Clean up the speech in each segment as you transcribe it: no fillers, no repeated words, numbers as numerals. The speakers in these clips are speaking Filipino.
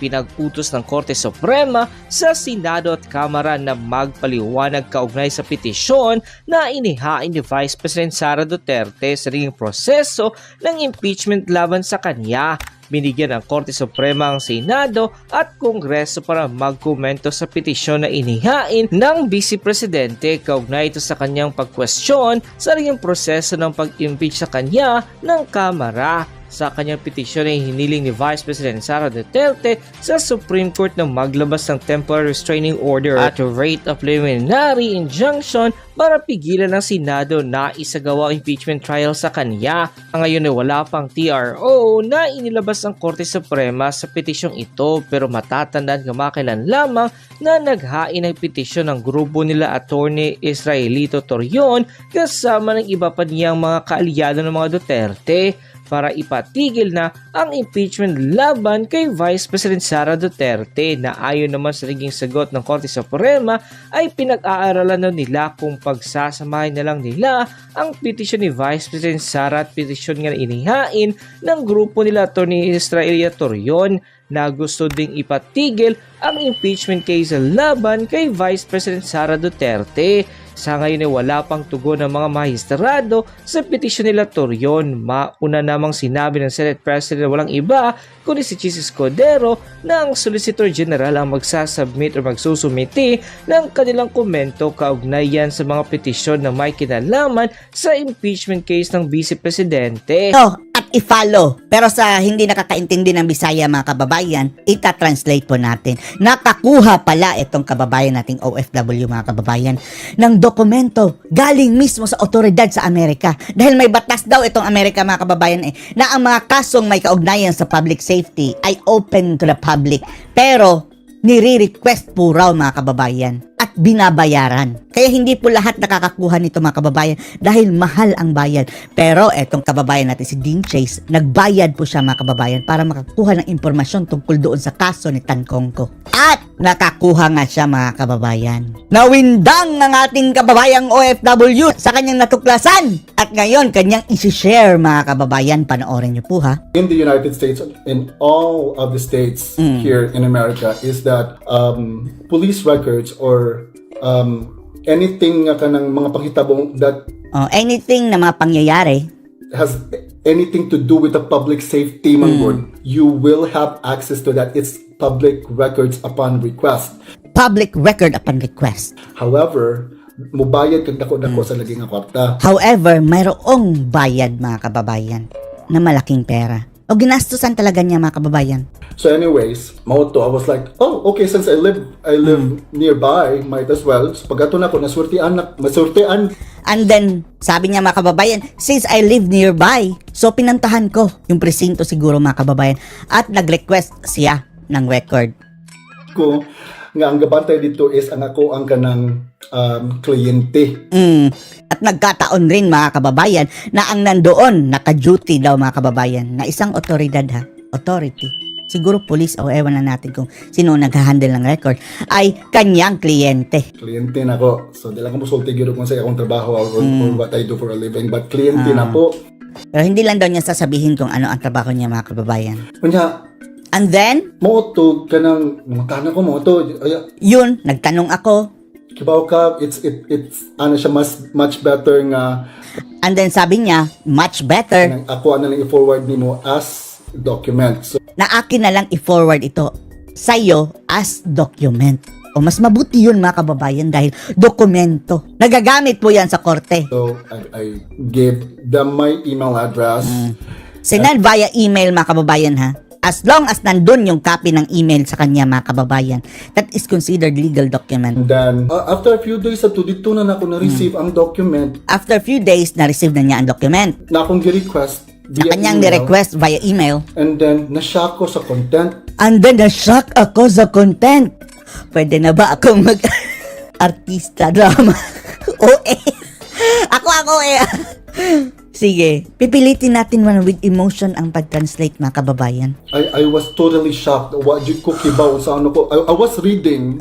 ipinag-utos ng Korte Suprema sa Senado at Kamara na magpaliwanag kaugnay sa petisyon na inihain ni Vice President Sara Duterte sa naging proseso ng impeachment laban sa kanya. Binigyan ng Korte Suprema ang Senado at Kongreso para magkomento sa petisyon na inihain ng Vice Presidente kaugnay ito sa kanyang pagkwestiyon sa naging proseso ng pag-impeach sa kanya ng Kamara. Sa kanyang petisyon ay hiniling ni Vice President Sara Duterte sa Supreme Court na maglabas ng temporary restraining order at rate of preliminary injunction para pigilan ng Senado na isagawa impeachment trial sa kanya. Ngayon ay wala pang TRO na inilabas ng Korte Suprema sa petisyong ito, pero matatandaan kamakailan lamang na naghain ng petisyon ng grupo nila Attorney Israelito Torion kasama ng iba pa niyang mga kaalyado ng mga Duterte para ipatigil na ang impeachment laban kay Vice President Sara Duterte na ayon naman sa naging sagot ng Korte Suprema ay pinag-aaralan na nila kung pagsasamahin na lang nila ang petisyon ni Vice President Sara at petisyon nga na inihain ng grupo nila Attorney Israelia Torion na gusto ding ipatigil ang impeachment case laban kay Vice President Sara Duterte. Sa ngayon ay wala pang tugon ng mga mahistrado sa petisyon nila Torion. Mauna namang sinabi ng Senate President na walang iba kundi si Chis Escudero na ang Solicitor General ang magsasubmit o magsusumiti ng kanilang komento kaugnayan sa mga petisyon na may kinalaman sa impeachment case ng Vice Presidente. At i-follow. Pero sa hindi nakakaintindi ng Bisaya mga kababayan, ita-translate po natin. Nakakuha pala itong kababayan nating OFW mga kababayan ng dokumento galing mismo sa otoridad sa Amerika. Dahil may batas daw itong Amerika mga kababayan na ang mga kasong may kaugnayan sa public safety ay open to the public. Pero nire-request po raw mga kababayan at binabayaran. Kaya hindi po lahat nakakakuha nito mga kababayan dahil mahal ang bayad. Pero etong kababayan natin si Dean Chase, nagbayad po siya mga kababayan para makakuha ng impormasyon tungkol doon sa kaso ni Tan Kongko. At nakakuha nga siya mga kababayan. Nawindang ang ating kababayang OFW sa kanyang natuklasan. At ngayon kanyang isi-share mga kababayan. Panoorin niyo po ha. In the United States, in all of the states here in America, is that police records or anything nga kanang mga panghitabong that Anything na mga pangyayari has anything to do with the public safety manggod, you will have access to that. It's public records upon request. Public record upon request. However, mubayad kag dako-dako sa lagi nga kwarta. However, mayroong bayad mga kababayan na malaking pera. O ginastusan talaga niya mga kababayan. So anyways, mauto, I was like, oh, okay, since I live nearby, might as well. So pag ato na ko, masurtean. And then, sabi niya mga kababayan, since I live nearby, so pinantahan ko yung presinto siguro mga kababayan at nag-request siya ng record. Ko, nga ang gabantay dito is ang ako ang kanang kliyente. At nagkataon rin mga kababayan na ang nandoon, naka-duty daw mga kababayan, na isang otoridad ha, authority, siguro police o ewan na natin kung sino nag-handle ng record, ay kanyang kliyente. Kliyente na ko. So, di lang ko musulti giro kung sa akong trabaho or what I do for a living. But kliyente na po. Pero hindi lang daw niya sasabihin kung ano ang trabaho niya mga kababayan. Kunya, And then, moto, kanang, mga ko moto, yun, nagtanong ako. kibaw ka, it's ano siya, much better nga. And then sabi niya, much better. Kanang ako na lang i-forward nimo as document. So, Na akin na lang i-forward ito sa'yo as document. O mas mabuti yun mga kababayan dahil dokumento. Nagagamit po yan sa korte. I gave them my email address. Sinend via email mga kababayan ha. As long as nandun yung copy ng email sa kanya mga kababayan, that is considered legal document. And then, after a few days, dito na ako na-receive ang document. After a few days, na-receive na niya ang document. Na akong gi-request Sa kanyang ni-request via email. And then, na-shock ko sa content. And then, na-shock ako sa content. Pwede na ba akong artista drama? Ako Sige, pipilitin natin man with emotion ang pag-translate mga kababayan. I was totally shocked. What you cookie ba sa ano ko? I was reading.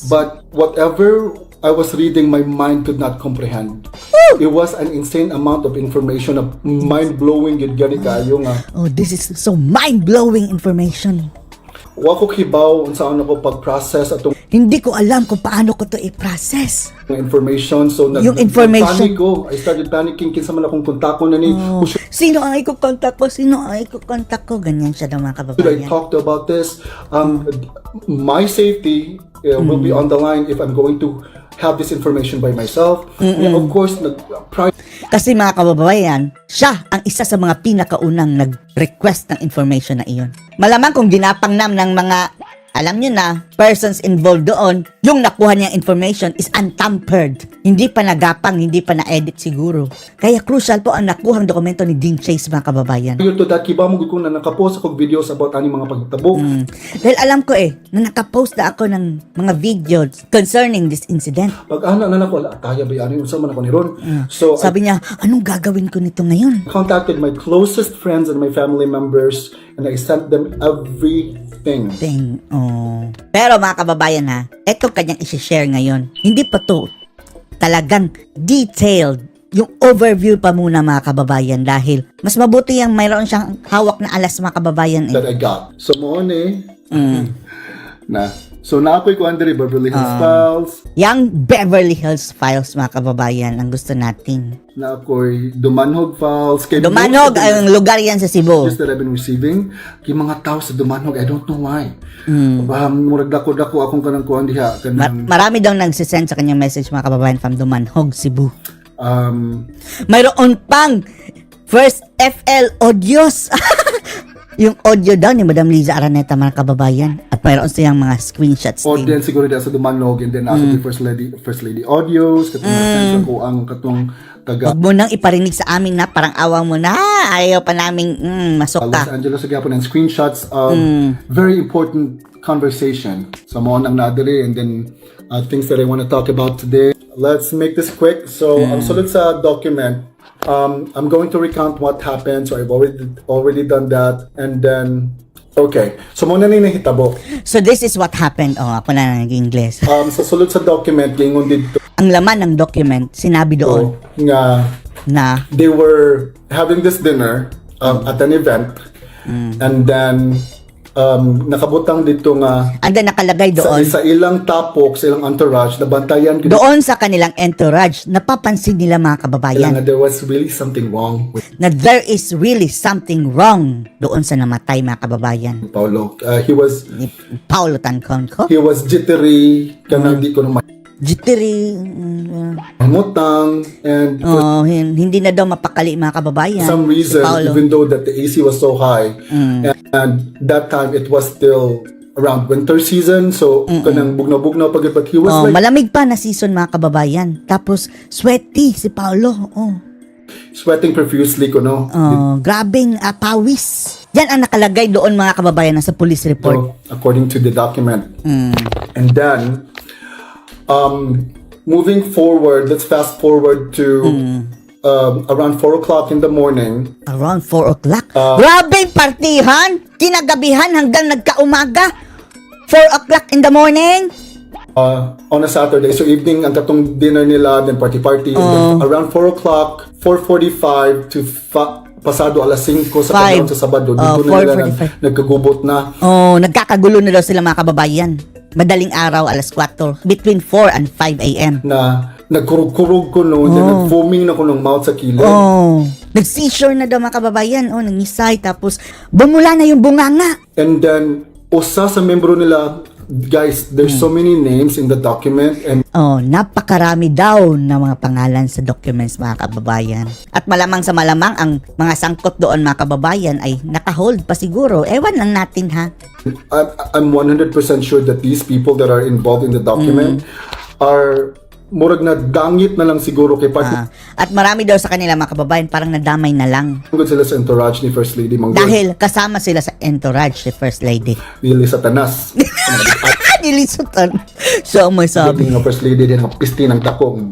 But whatever I was reading, my mind could not comprehend. Woo! It was an insane amount of information, mind-blowing yun gani kayo nga. Oh, this is so mind-blowing information. Wa ko kibaw saan ako pag-process atong Hindi ko alam kung paano ko to i-process. information. So, Yung information. panic ko. I started panicking. Kinsa man akong kontakon na ni. Who Sino ang ikukontak ko? Sino ang ikukontak ko? Ganyan siya daw mga should I kababayan. talk to about this? My safety will be on the line if I'm going to have this information by myself. And of course, Kasi mga kababayan, siya ang isa sa mga pinakaunang nag-request ng information na iyon. Malamang kung ginapangnam ng mga, alam nyo na, persons involved doon, yung nakuha niyang information is untampered. Hindi pa nagapang, hindi pa na-edit siguro. Kaya crucial po ang nakuhang dokumento ni Dean Chase mga kababayan. prior to that, kiba mo ko na nakapost ako videos about ani mga pagtabo. Dahil alam ko na nakapost na ako ng mga videos concerning this incident. Pag ana na nako, ala, taya ba yan? Unsa man ako ni Ron? So, Sabi niya, anong gagawin ko nito ngayon? I contacted my closest friends and my family members and I sent them everything. Pero mga kababayan ha, eto kanyang isi-share ngayon. Hindi pa to talagang detailed. Yung overview pa muna mga kababayan dahil mas mabuti yung mayroon siyang hawak na alas mga kababayan That I got. So, mo na. So, naapoy ko Andre Beverly Hills Files. Yang Beverly Hills Files mga kababayan ang gusto natin. Naapoy Dumanhog Files. Kay Dumanog ang lugar yan sa Cebu. that I've been receiving. Kay mga tao sa Dumanhog, I don't know why. Murag dako akong kanang kuhan diha. Marami daw nagsisend sa kanyang message mga kababayan from Dumanhog, Cebu. Um, Mayroon pang First FL audios. Yung audio daw ni Madam Liza Araneta mga kababayan. At mayroon siyang mga screenshots or din. then siguro dahil sa Dumanog and then after the First Lady audios, katong nasend ko ang katong taga Huwag mo nang iparinig sa amin na parang awa mo na. Ayaw pa naming masok Los ka. Angeles sa Gapon and screenshots of very important conversation. Sa mo nang nadiri and then things that I want to talk about today. Let's make this quick. So, ang sulod sa document, I'm going to recount what happened. So, I've already done that. And then, okay. So, muna ni nahitabo. So this is what happened. Oh, ako na nag-Ingles. Sa sulod sa document, gingon dito Ang laman ng document, sinabi doon nga na they were having this dinner at an event. And then, nakabutang dito nga and then nakalagay doon, sa ilang tapok, sa ilang entourage, nabantayan ko doon sa kanilang entourage, napapansin nila mga kababayan nga there was really something wrong with na there is really something wrong doon sa namatay mga kababayan. Paulo. He was Ni Paulo Tancon jittery, kanang di ko naman jittery, mutang, and for hindi na daw mapakali mga kababayan. some si reason, Paulo. even though that the AC was so high, and that time it was still around winter season, so kanang bugnaw-bugnaw pagit, but he was like Malamig pa na season mga kababayan. Tapos sweaty si Paulo. sweating profusely ko, no? Grabing pawis. Yan ang nakalagay doon mga kababayan sa police report. So, according to the document. And then, moving forward, let's fast forward to around 4 o'clock in the morning. Around 4 o'clock. Grabing partihan. Kinagabihan hanggang nagkaumaga. 4 o'clock in the morning. On a Saturday. So evening, ang katong dinner nila, then party. And then around 4 o'clock, 4:45 to pasado alas 5 sa kadlawon sa Sabado. Dito na nila 4:45. nagkagubot na. Nagkakagulo na daw sila mga kababayan. Madaling araw, alas 4. Between 4 and 5 a.m. Na nagkurug-kurug ko no, then nag-foaming na ko ng mouth sa kilid. Nag-seizure na daw mga kababayan. Nangisay. Tapos, bumula na yung bunganga. And then, usa sa membro nila, guys, there's so many names in the document and Napakarami daw na mga pangalan sa documents mga kababayan. At malamang sa malamang ang mga sangkot doon mga kababayan ay nakahold pa siguro. Ewan lang natin ha. I'm 100% sure that these people that are involved in the document are murag na dangit na lang siguro kay party. At marami daw sa kanila mga kababayan parang nadamay na lang. Good sila sa entourage ni First Lady Manggol. Dahil kasama sila sa entourage ni First Lady. Nili Satanas. Nilisutan. So, may sabi. Sabi ng First Lady din, pisti ng takong.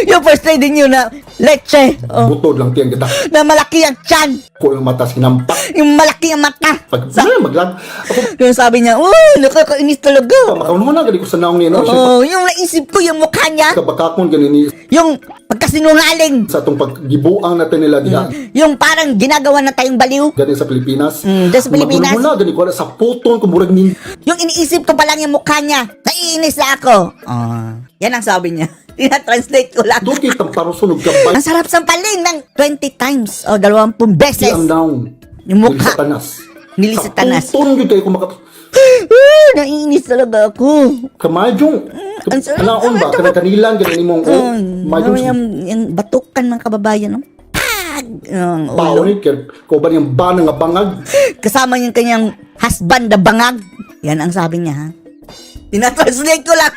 Yung first lady niyo na leche. Oh. Butod lang tiyan kita. Na malaki ang tiyan. Ko yung mata sinampak. Yung malaki ang mata. Pag maglag. Ako, Yung sabi niya, nakakainis talaga. makaunaman na, gali ko sa naong niya. No? Oo, yung naisip ko yung mukha niya. Kabakakon ganini Yung pagkasinungaling. sa itong paggibuang natin nila diha. Yung parang ginagawa na tayong baliw. Gani sa Pilipinas. Dahil sa Pilipinas. Magulmo na, gani ko na sa puton, kumurag ni. Yung iniisip ko pa lang yung mukha niya. Naiinis na ako. Yan ang sabi niya. Tina-translate ko lang. Doon kitang parusunog gabay. Ang sarap sampalin ng 20 times o 20 beses. Ang down. Yung mukha. Sa tanas. Nili sa tanas. Puton yun kayo kumakat. Naiinis talaga ako. Kamadyong. Ang sarap Alaon ba? naman. Kanilang ganin mong Yung batukan ng kababayan. No? Ang ulo. Paunit kaya ko ba yung banang nga bangag? Kasama yung kanyang husband na bangag. Yan ang sabi niya, ha? Tina-translate ko lang.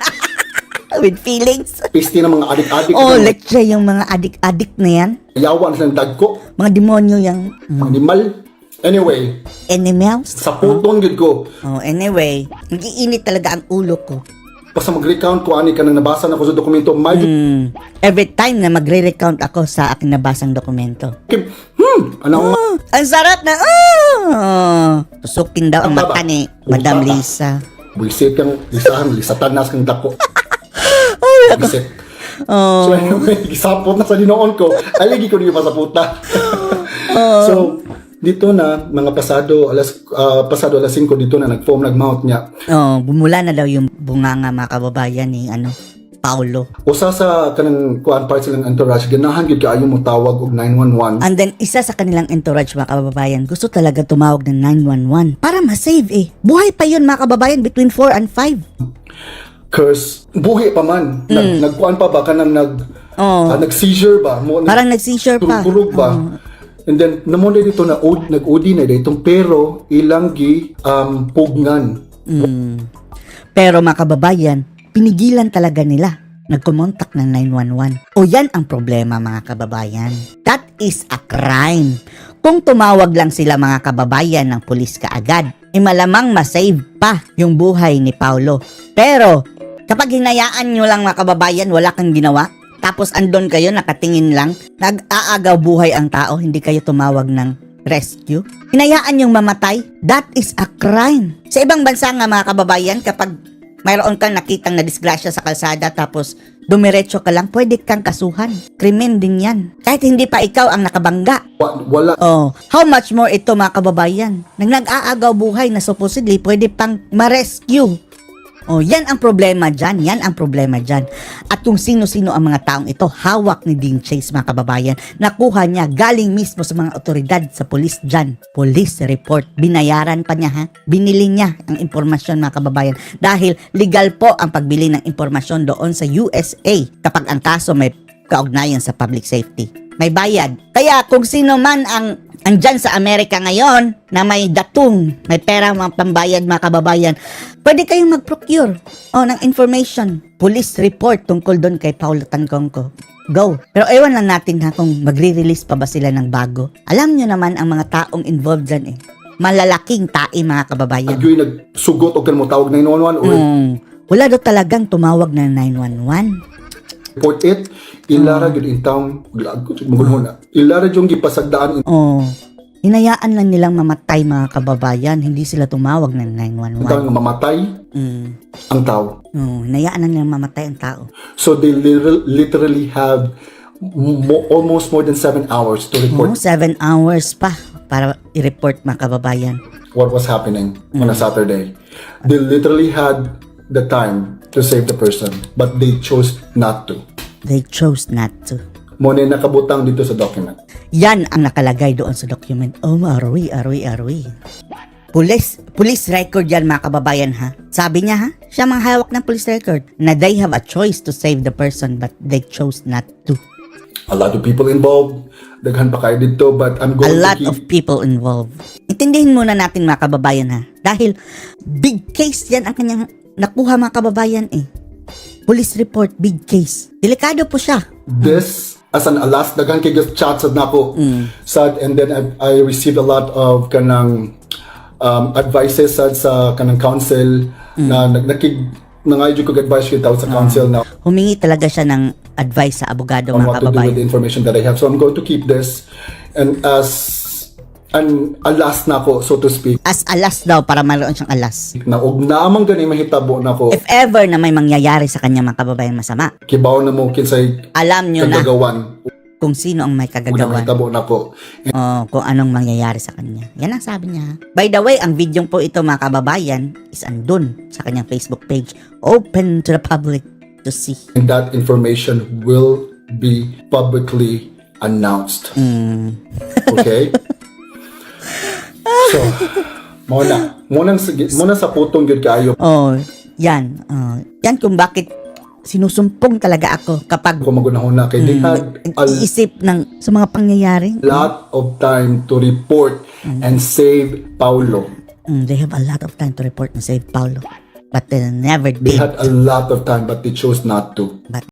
With feelings. Pisti ng mga adik-adik. Leche yung mga adik-adik na yan. Yawan sa dagko. Mga demonyo yung Animal. Anyway, animals. sa puton yun ko. Anyway, nagiinit talaga ang ulo ko. Basta mag-recount ko ani ka nang nabasa na ko sa dokumento. Medyo Every time na magre-recount ako sa aking nabasang dokumento. ano nga? Ang sarap na, tusukin daw ang Ang mata taba. ni Madam Ang taba. Lisa. Buisit kang lisahan, lisatanas kang dako. Buisit. So anyway, gisapot na sa dinoon ko. Aligi ko niyo pasaputa. So, dito na, mga pasado alas 5 dito na nag-foam, nag-mount niya. Bumula na daw yung bunganga mga kababayan ni Paulo. Usa sa kanang kuan part silang entourage, ganahan gyud kaayo mo tawag og 911. And then, isa sa kanilang entourage mga kababayan, gusto talaga tumawag ng 911 para ma-save Buhay pa yun mga kababayan between 4 and 5. Curse, buhi pa man. Nagkuan pa ba kanang nag-seizure ba? Parang nag-seizure pa. Turug ba? And then namuna dito na nag-udi na ditong pero ilang gi pugnan. Pero mga kababayan, pinigilan talaga nila. Nagkumontak ng 911. O yan ang problema mga kababayan. That is a crime. Kung tumawag lang sila mga kababayan ng pulis kaagad, malamang masave pa yung buhay ni Paulo. Pero kapag hinayaan nyo lang mga kababayan, wala kang ginawa, tapos andon kayo nakatingin lang, nag-aagaw buhay ang tao, hindi kayo tumawag ng rescue, hinayaan yung mamatay, that is a crime. Sa ibang bansa nga mga kababayan, kapag mayroon kang nakitang na disgrasya sa kalsada tapos dumiretso ka lang, pwede kang kasuhan. Krimen din yan. Kahit hindi pa ikaw ang nakabangga. Wala. How much more ito mga kababayan? Nag-aagaw buhay na supposedly pwede pang ma-rescue. Yan ang problema dyan. Yan ang problema dyan. At kung sino-sino ang mga taong ito, hawak ni Dean Chase mga kababayan, nakuha niya galing mismo sa mga otoridad sa police dyan. Police report. Binayaran pa niya ha. Binili niya ang impormasyon mga kababayan. Dahil legal po ang pagbili ng impormasyon doon sa USA kapag ang kaso may kaugnayan sa public safety. May bayad. Kaya kung sino man ang andyan sa Amerika ngayon na may datong, may pera mga pambayad mga kababayan, pwede kayong mag-procure ng information. Police report tungkol doon kay Paulo Tangkongko. Go. Pero ewan lang natin ha kung magre-release pa ba sila ng bago. Alam nyo naman ang mga taong involved dyan malalaking tae mga kababayan. Agyoy nagsugot og mo tawag 911 or Wala daw talagang tumawag ng 911. report it. Ilara gyud in town. Ilara yung gipasagdaan. Hinayaan lang nilang mamatay mga kababayan. Hindi sila tumawag ng Ang 911. tao nga mamatay ang tao. Hinayaan lang nilang mamatay ang tao. So they literally have almost more than 7 hours to report 7 hours pa para i-report mga kababayan. what was happening on a Saturday. They literally had the time to save the person, but they chose not to. They chose not to. Muna nakabutang dito sa document. Yan ang nakalagay doon sa document. Arwi. Police record yan mga kababayan ha. Sabi niya ha, siya mga hawak ng police record na they have a choice to save the person but they chose not to. A lot of people involved. Daghan pa kayo dito, but I'm going A to lot keep... of people involved. Intindihin muna natin mga kababayan ha. Dahil big case yan ang kanyang nakuha mga kababayan Police report, big case. Delikado po siya. This, as an alas, daghan kay chats at nako. Sad, and then I received a lot of kanang advices sad sa kanang council na nangayod ko advice kita sa council na Humingi talaga siya ng advice sa abogado on mga what to do with the kababayan. information that I have. So I'm going to keep this and as an alas na ko, so to speak, As alas daw, para mayroon siyang alas. na og naamang gani mahitabo na ko, If ever na may mangyayari sa kanya mga kababayan masama, kibaw na mo kinsay alam nyo na kagagawan, kung sino ang may una kagagawan. mahitabo na ko. Kung anong mangyayari sa kanya. Yan ang sabi niya. By the way, ang video po ito mga kababayan is andun sa kanyang Facebook page. Open to the public to see. And that information will be publicly announced. Okay? So, muna sa putong yun kayo. Yan. Yan kung bakit sinusumpong talaga ako kapag Kung magunahon na kay they had a iisip ng sa mga pangyayari. lot of time to report and save Paulo. They have a lot of time to report and save Paulo. But they never They did. had a lot of time but they chose not to. But